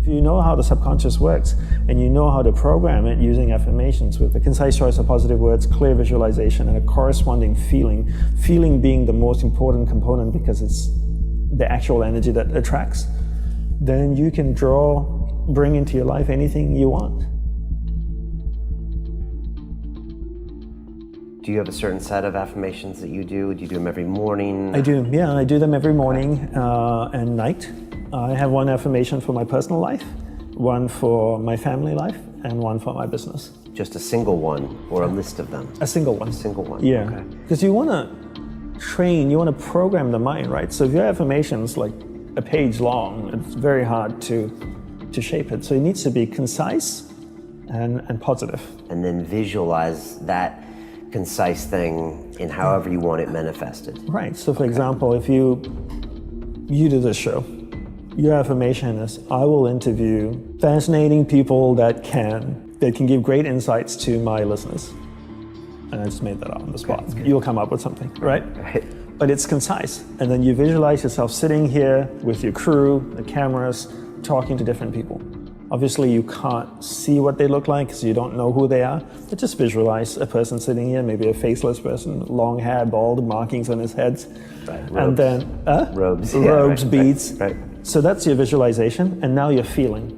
If you know how the subconscious works and you know how to program it using affirmations with a concise choice of positive words, clear visualization, and a corresponding feeling being the most important component because it's the actual energy that attracts, then you can bring into your life anything you want. Do you have a certain set of affirmations that you do? Do you do them every morning? I do, yeah. I do them every morning and night. I have one affirmation for my personal life, one for my family life, and one for my business. Just a single one or a list of them? A single one. A single one, yeah. Okay. Because you want to train, you want to program the mind, right? So if your affirmation's like a page long, it's very hard to shape it. So it needs to be concise and positive. And then visualize that concise thing in however you want it manifested. Right. So for example, if you do this show, your affirmation is, I will interview fascinating people that can give great insights to my listeners. And I just made that up on the spot. You'll come up with something, right? Right. But it's concise. And then you visualize yourself sitting here with your crew, the cameras, talking to different people. Obviously, you can't see what they look like because you don't know who they are, but just visualize a person sitting here, maybe a faceless person, long hair, bald, markings on his head. Right. Robes. And then, robes, robes, beads. Right. So that's your visualization, and now you're feeling.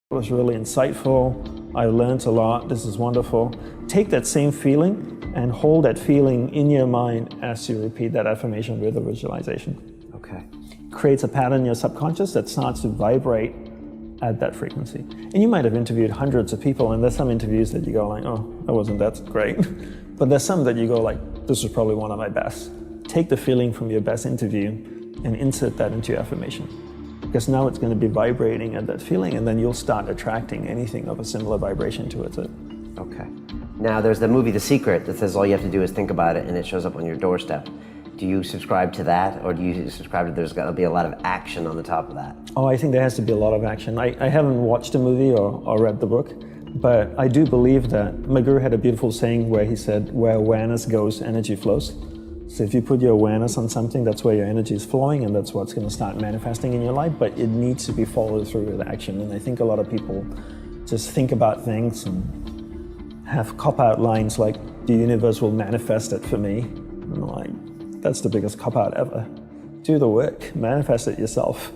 It was really insightful. I learned a lot. This is wonderful. Take that same feeling and hold that feeling in your mind as you repeat that affirmation with a visualization. Okay. Creates a pattern in your subconscious that starts to vibrate at that frequency. And you might have interviewed hundreds of people, and there's some interviews that you go like, oh, that wasn't that great. But there's some that you go like, this is probably one of my best. Take the feeling from your best interview and insert that into your affirmation. Because now it's going to be vibrating at that feeling, and then you'll start attracting anything of a similar vibration towards it. Okay. Now there's the movie The Secret that says all you have to do is think about it and it shows up on your doorstep. Do you subscribe to that, or do you subscribe to there's got to be a lot of action on the top of that? Oh, I think there has to be a lot of action. I haven't watched the movie or read the book, but I do believe that my guru had a beautiful saying where he said, where awareness goes, energy flows. So if you put your awareness on something, that's where your energy is flowing, and that's what's going to start manifesting in your life, but it needs to be followed through with action. And I think a lot of people just think about things and have cop-out lines like, the universe will manifest it for me. And I'm like, that's the biggest cop-out ever. Do the work, manifest it yourself.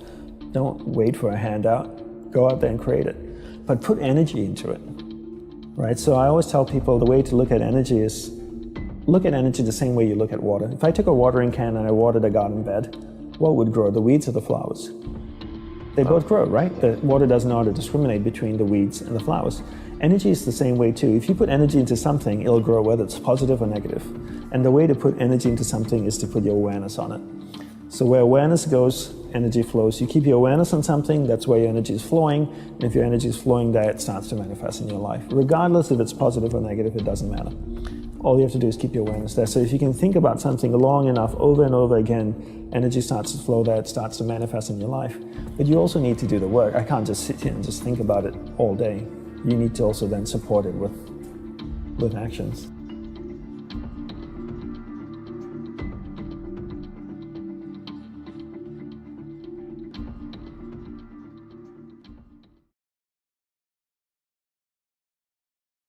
Don't wait for a handout, go out there and create it. But put energy into it, right? So I always tell people the way to look at energy is, look at energy the same way you look at water. If I took a watering can and I watered a garden bed, what would grow, the weeds or the flowers? They both grow, right? The water doesn't know how to discriminate between the weeds and the flowers. Energy is the same way too. If you put energy into something, it'll grow whether it's positive or negative. And the way to put energy into something is to put your awareness on it. So where awareness goes, energy flows. You keep your awareness on something, that's where your energy is flowing. And if your energy is flowing there, it starts to manifest in your life. Regardless if it's positive or negative, it doesn't matter. All you have to do is keep your awareness there. So if you can think about something long enough, over and over again, energy starts to flow there, it starts to manifest in your life. But you also need to do the work. I can't just sit here and just think about it all day. You need to also then support it with actions.